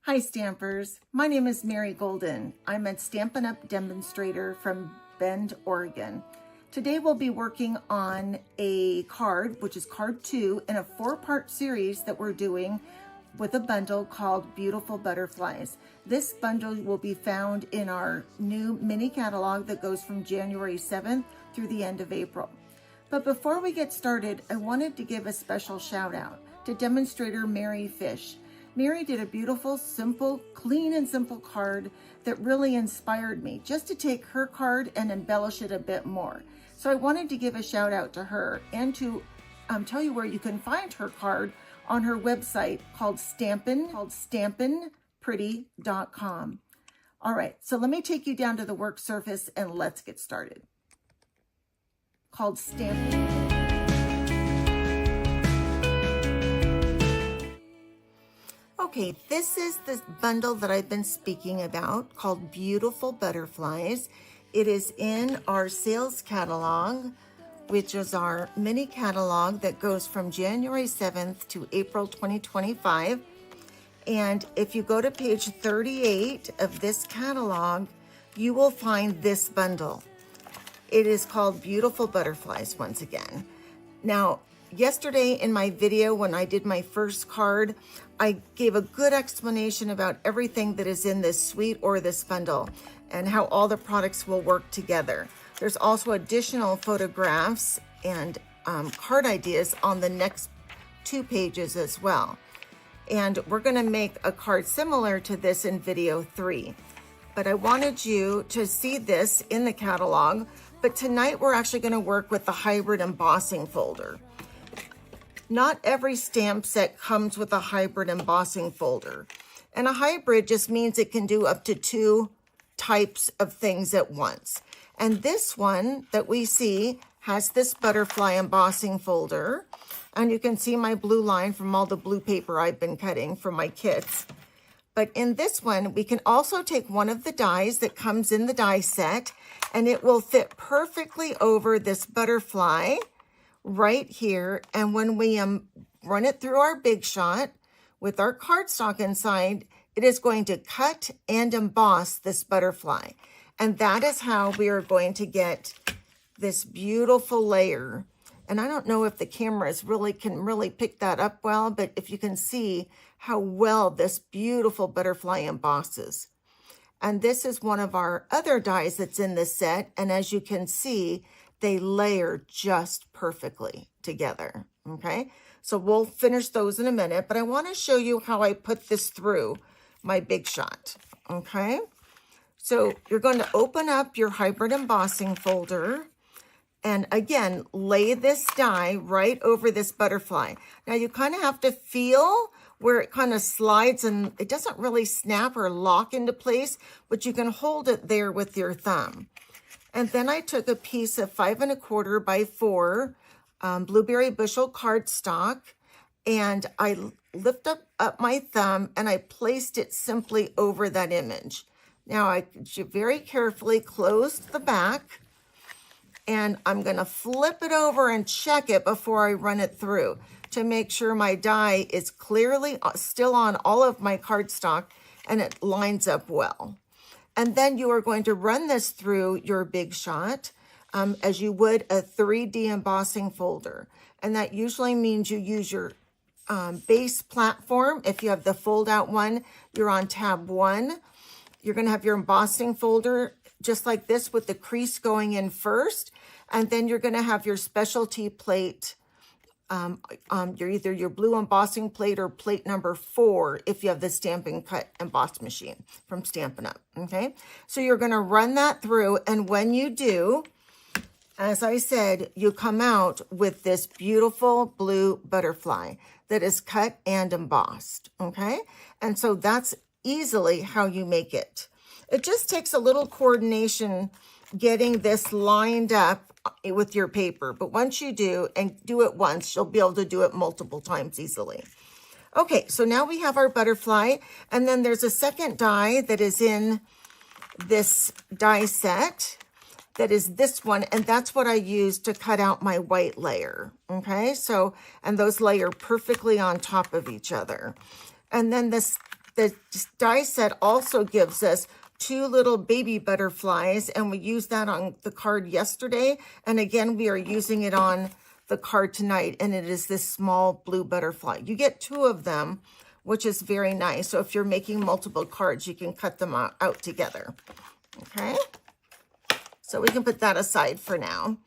Hi Stampers, my name is Mary Golden. I'm a Stampin' Up! Demonstrator from Bend, Oregon. Today we'll be working on a card, which is card 2 in a 4-part series that we're doing with a bundle called Beautiful Butterflies. This bundle will be found in our new mini catalog that goes from January 7th through the end of April. But before we get started, I wanted to give a special shout out to demonstrator Mary Fish. Mary did a beautiful, simple, clean and simple card that really inspired me just to take her card and embellish it a bit more. So I wanted to give a shout out to her and to tell you where you can find her card on her website called stampinpretty.com. All right, so let me take you down to the work surface and let's get started. Called Stampin'. Okay, this is the bundle that I've been speaking about called Beautiful Butterflies. It is in our sales catalog, which is our mini catalog that goes from January 7th to April 2025. And if you go to page 38 of this catalog, you will find this bundle. It is called Beautiful Butterflies once again. Now, yesterday in my video when I did my first card, I gave a good explanation about everything that is in this suite or this bundle and how all the products will work together. There's also additional photographs and card ideas on the next 2 pages as well. And we're gonna make a card similar to this in video 3. But I wanted you to see this in the catalog, but tonight we're actually gonna work with the hybrid embossing folder. Not every stamp set comes with a hybrid embossing folder. And a hybrid just means it can do up to 2 types of things at once. And this one that we see has this butterfly embossing folder. And you can see my blue line from all the blue paper I've been cutting for my kits. But in this one, we can also take one of the dies that comes in the die set, and it will fit perfectly over this butterfly right here. And when we run it through our Big Shot with our cardstock inside, it is going to cut and emboss this butterfly. And that is how we are going to get this beautiful layer. And I don't know if the cameras can really pick that up well, but if you can see how well this beautiful butterfly embosses. And this is one of our other dies that's in this set. And as you can see, they layer just perfectly together, okay? So we'll finish those in a minute, but I wanna show you how I put this through my Big Shot, okay? So you're going to open up your hybrid embossing folder and again, lay this die right over this butterfly. Now you kind of have to feel where it kind of slides and it doesn't really snap or lock into place, but you can hold it there with your thumb. And then I took a piece of 5 1/4 by 4 blueberry bushel cardstock, and I lift up my thumb and I placed it simply over that image. Now I very carefully closed the back, and I'm gonna flip it over and check it before I run it through to make sure my die is clearly still on all of my cardstock and it lines up well. And then you are going to run this through your Big Shot as you would a 3D embossing folder. And that usually means you use your base platform. If you have the fold out one, you're on tab 1. You're gonna have your embossing folder just like this with the crease going in first. And then you're gonna have your specialty plate, either your blue embossing plate or plate number 4 if you have the Stampin' Cut emboss machine from Stampin' Up, okay? So you're gonna run that through, and when you do, as I said, you come out with this beautiful blue butterfly that is cut and embossed, okay? And so that's easily how you make it. It just takes a little coordination getting this lined up with your paper. But once you do, and do it once, you'll be able to do it multiple times easily. Okay, so now we have our butterfly, and then there's a second die that is in this die set. that is this one, and that's what I use to cut out my white layer, okay? So, and those layer perfectly on top of each other. And then the die set also gives us 2 little baby butterflies, and we used that on the card yesterday, and again, we are using it on the card tonight, and it is this small blue butterfly. You get 2 of them, which is very nice. So if you're making multiple cards, you can cut them out together, okay? So we can put that aside for now.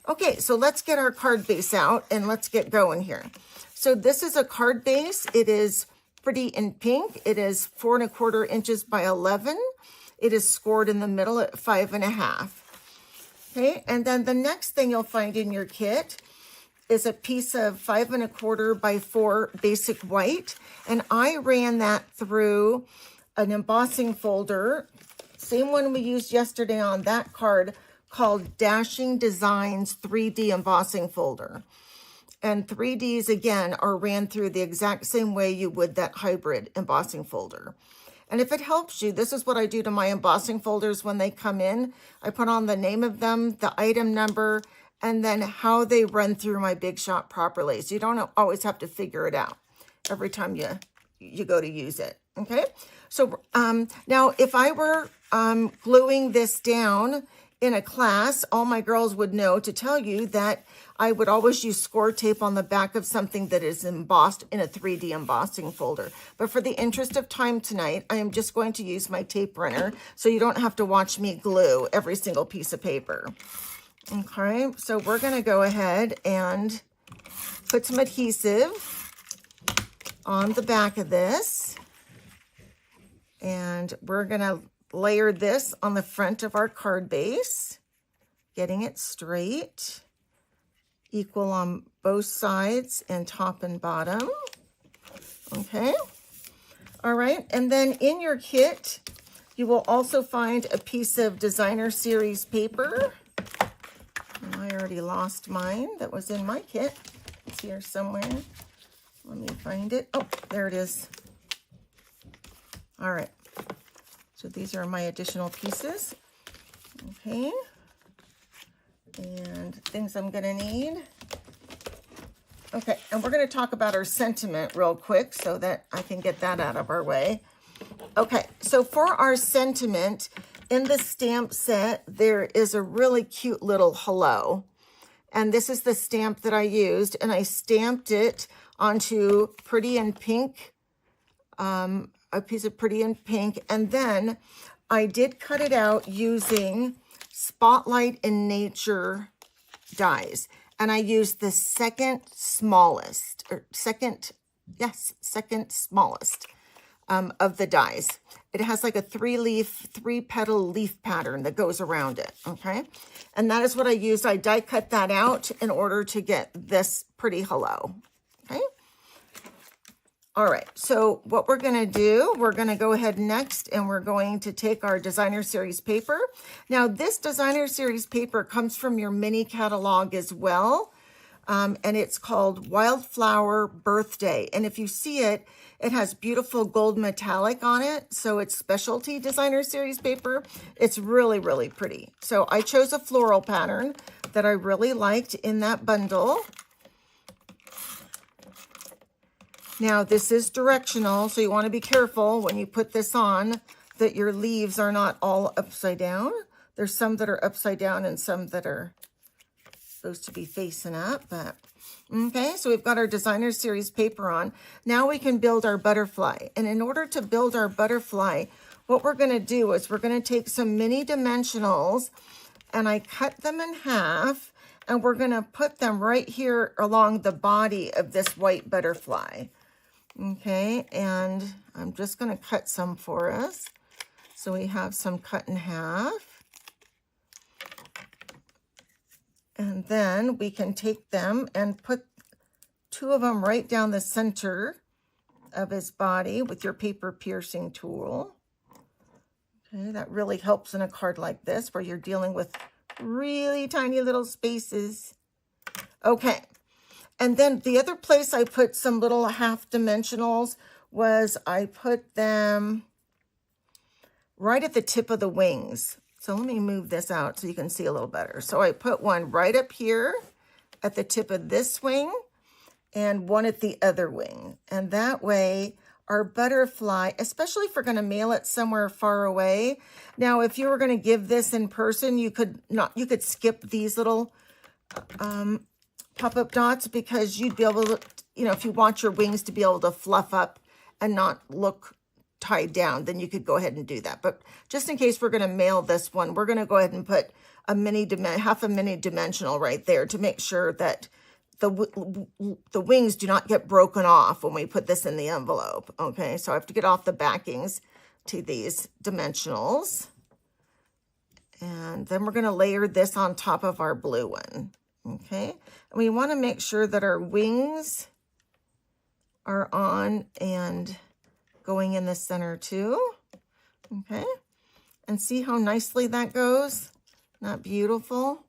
Okay, so let's get our card base out and let's get going here. So this is a card base. It is pretty in pink. It is 4 1/4 inches by 11. It is scored in the middle at 5 1/2. Okay, and then the next thing you'll find in your kit is a piece of 5 1/4 by 4 basic white. And I ran that through an embossing folder, same one we used yesterday on that card, called Dashing Designs 3D embossing folder. And 3Ds, again, are ran through the exact same way you would that hybrid embossing folder. And if it helps you, this is what I do to my embossing folders when they come in. I put on the name of them, the item number, and then how they run through my Big Shot properly. So you don't always have to figure it out every time you go to use it, okay? So now if I were gluing this down in a class, all my girls would know to tell you that I would always use score tape on the back of something that is embossed in a 3D embossing folder. But for the interest of time tonight, I am just going to use my tape runner so you don't have to watch me glue every single piece of paper. Okay, so we're going to go ahead and put some adhesive on the back of this. And we're going to layer this on the front of our card base, getting it straight, equal on both sides and top and bottom. Okay. All right. And then in your kit, you will also find a piece of designer series paper. I already lost mine that was in my kit. It's here somewhere. Let me find it. Oh, there it is. All right. So these are my additional pieces. Okay. And things I'm going to need. Okay, and we're going to talk about our sentiment real quick so that I can get that out of our way. Okay, so for our sentiment, in the stamp set, there is a really cute little hello. And this is the stamp that I used, and I stamped it onto Pretty in Pink, a piece of Pretty in Pink, and then I did cut it out using Spotlight in Nature dies. And I used the second smallest of the dies. It has like a 3-petal leaf pattern that goes around it, okay? And that is what I used. I die cut that out in order to get this pretty hello, okay? All right, so what we're gonna do, we're gonna go ahead next and we're going to take our designer series paper. Now this designer series paper comes from your mini catalog as well. And it's called Wildflower Birthday. And if you see it, it has beautiful gold metallic on it. So it's specialty designer series paper. It's really, really pretty. So I chose a floral pattern that I really liked in that bundle. Now this is directional, so you want to be careful when you put this on that your leaves are not all upside down. There's some that are upside down and some that are supposed to be facing up, but okay, so we've got our designer series paper on. Now we can build our butterfly. And in order to build our butterfly, what we're going to do is we're going to take some mini dimensionals and I cut them in half and we're going to put them right here along the body of this white butterfly. Okay, and I'm just going to cut some for us. So we have some cut in half. And then we can take them and put 2 of them right down the center of his body with your paper piercing tool. Okay, that really helps in a card like this where you're dealing with really tiny little spaces. Okay, and then the other place I put some little half dimensionals was I put them right at the tip of the wings. So let me move this out so you can see a little better. So I put one right up here at the tip of this wing and one at the other wing. And that way our butterfly, especially if we're going to mail it somewhere far away. Now, if you were going to give this in person, you could skip these little pop-up dots, because you'd be able to, if you want your wings to be able to fluff up and not look tied down, then you could go ahead and do that. But just in case we're going to mail this one, we're going to go ahead and put half a mini dimensional right there to make sure that the wings do not get broken off when we put this in the envelope. Okay, so I have to get off the backings to these dimensionals. And then we're going to layer this on top of our blue one. Okay, and we want to make sure that our wings are on and going in the center too. Okay, and see how nicely that goes? Not beautiful?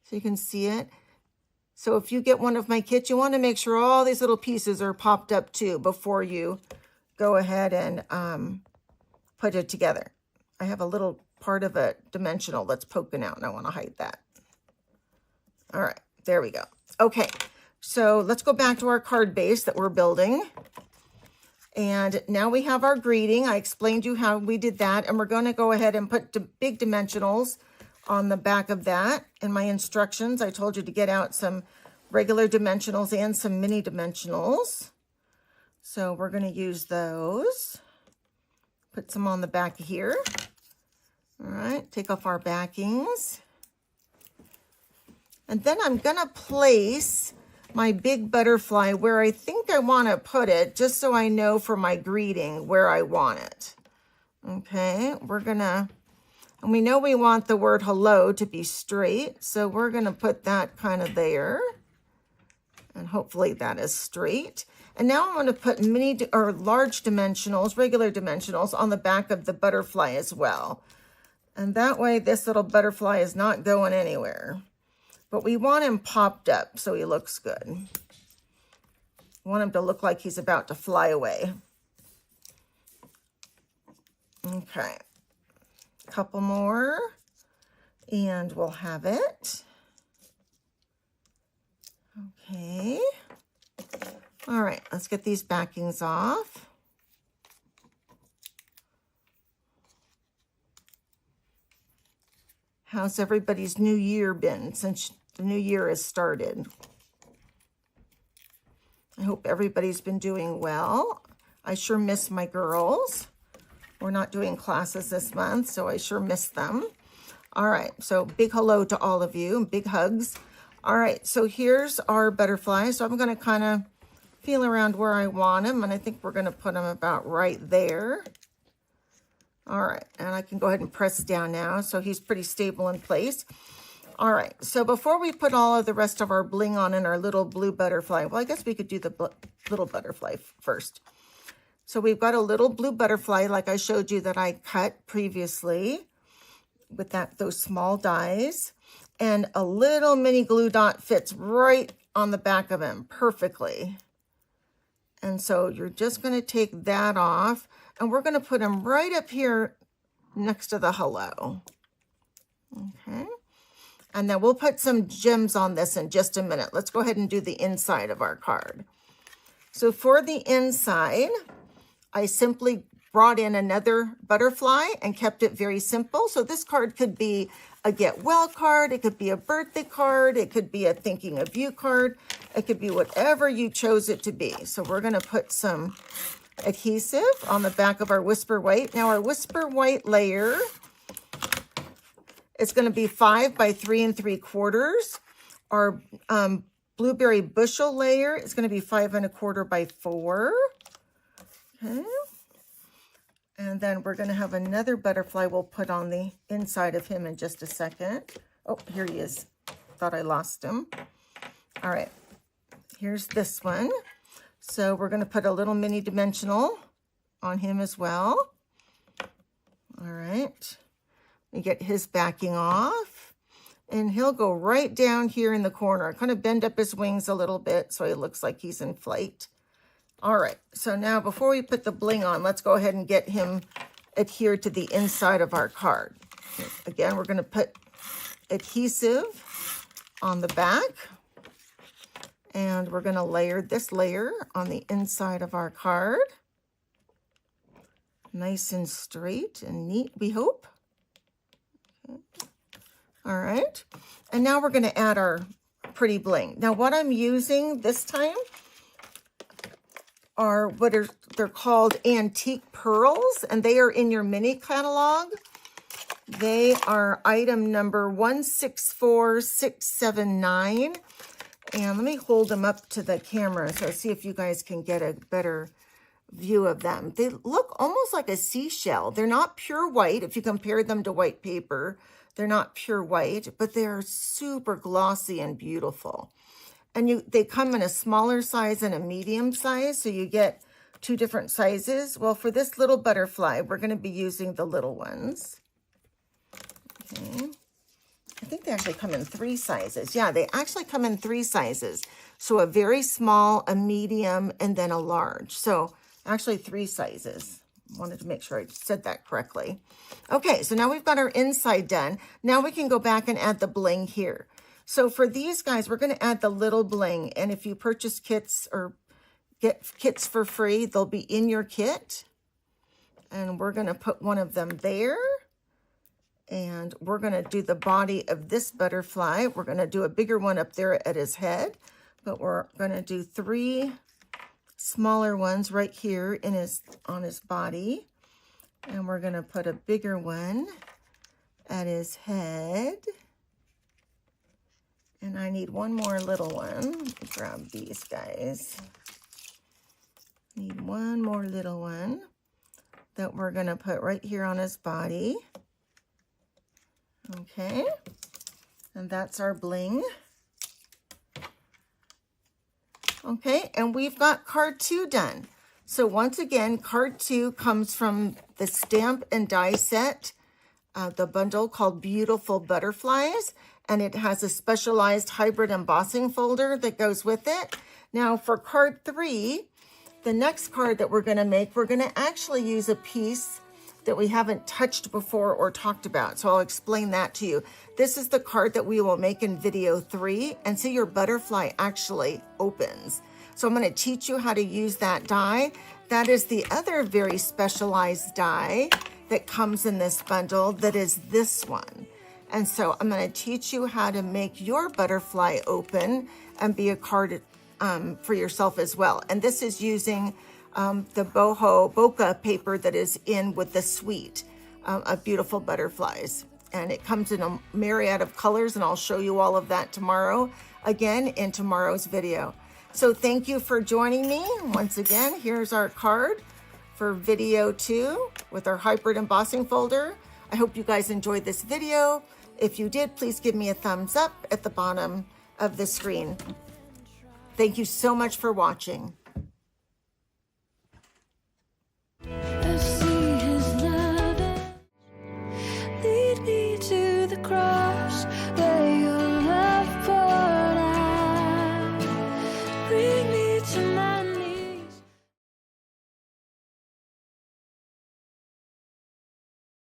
So you can see it. So if you get one of my kits, you want to make sure all these little pieces are popped up too before you go ahead and put it together. I have a little part of a dimensional that's poking out and I want to hide that. All right, there we go. Okay, so let's go back to our card base that we're building. And now we have our greeting. I explained to you how we did that, and we're going to go ahead and put the big dimensionals on the back of that. In my instructions, I told you to get out some regular dimensionals and some mini dimensionals. So we're going to use those. Put some on the back here. All right, take off our backings. And then I'm going to place my big butterfly where I think I want to put it, just so I know for my greeting where I want it. Okay, and we know we want the word hello to be straight, so we're going to put that kind of there. And hopefully that is straight. And now I'm going to put large dimensionals, regular dimensionals, on the back of the butterfly as well. And that way this little butterfly is not going anywhere. But we want him popped up so he looks good. We want him to look like he's about to fly away. Okay. Couple more and we'll have it. Okay. All right, let's get these backings off. How's everybody's new year been since the new year has started? I hope everybody's been doing well. I sure miss my girls. We're not doing classes this month, so I sure miss them. All right, so big hello to all of you, big hugs. All right, so here's our butterfly. So I'm gonna kind of feel around where I want him, and I think we're gonna put him about right there. All right, and I can go ahead and press down now, so he's pretty stable in place. All right, so before we put all of the rest of our bling on in our little blue butterfly, well, I guess we could do the little butterfly first. So we've got a little blue butterfly like I showed you that I cut previously with those small dies. And a little mini glue dot fits right on the back of him perfectly. And so you're just going to take that off. And we're going to put him right up here next to the hello. Okay. And then we'll put some gems on this in just a minute. Let's go ahead and do the inside of our card. So for the inside, I simply brought in another butterfly and kept it very simple. So this card could be a get well card. It could be a birthday card. It could be a thinking of you card. It could be whatever you chose it to be. So we're going to put some adhesive on the back of our Whisper White. Now our Whisper White layer is going to be 5 by 3 3/4. Our Blueberry Bushel layer is going to be 5 1/4 by 4. Okay. And then we're going to have another butterfly we'll put on the inside of him in just a second. Oh, here he is. Thought I lost him. All right. Here's this one. So we're going to put a little mini dimensional on him as well. All right. We get his backing off. And he'll go right down here in the corner. Kind of bend up his wings a little bit so he looks like he's in flight. All right, so now before we put the bling on, let's go ahead and get him adhered to the inside of our card. Again, we're going to put adhesive on the back, and we're going to layer this layer on the inside of our card. Nice and straight and neat, we hope. Okay. All right, and now we're going to add our pretty bling. Now what I'm using this time are they're called antique pearls, and they are in your mini catalog. They are item number 164679. And let me hold them up to the camera so see if you guys can get a better view of them. They look almost like a seashell. They're not pure white. If you compare them to white paper, they're not pure white, but they're super glossy and beautiful. And they come in a smaller size and a medium size, so you get 2 different sizes. Well, for this little butterfly, we're going to be using the little ones. Okay. I think they actually come in 3 sizes. Yeah, they actually come in 3 sizes. So a very small, a medium, and then a large. So actually 3 sizes. Wanted to make sure I said that correctly. Okay, so now we've got our inside done. Now we can go back and add the bling here. So for these guys, we're going to add the little bling. And if you purchase kits or get kits for free, they'll be in your kit. And we're going to put one of them there. And we're going to do the body of this butterfly. We're going to do a bigger one up there at his head. But we're going to do 3 smaller ones right here on his body. And we're going to put a bigger one at his head. And I need one more little one. Let me grab these guys. Need one more little one that we're going to put right here on his body. Okay. And that's our bling. Okay, and we've got card 2 done. So once again, card 2 comes from the stamp and die set, the bundle called Beautiful Butterflies, and it has a specialized hybrid embossing folder that goes with it. Now for card 3, the next card that we're going to make, we're going to actually use a piece that we haven't touched before or talked about. So I'll explain that to you. This is the card that we will make in video 3, and see your butterfly actually opens. So I'm going to teach you how to use that die. That is the other very specialized die that comes in this bundle, that is this one. And so I'm going to teach you how to make your butterfly open and be a card for yourself as well. And this is using the bokeh paper that is in with the suite of Beautiful Butterflies. And it comes in a myriad of colors, and I'll show you all of that tomorrow, again, in tomorrow's video. So thank you for joining me. Once again, here's our card for video 2 with our hybrid embossing folder. I hope you guys enjoyed this video. If you did, please give me a thumbs up at the bottom of the screen. Thank you so much for watching.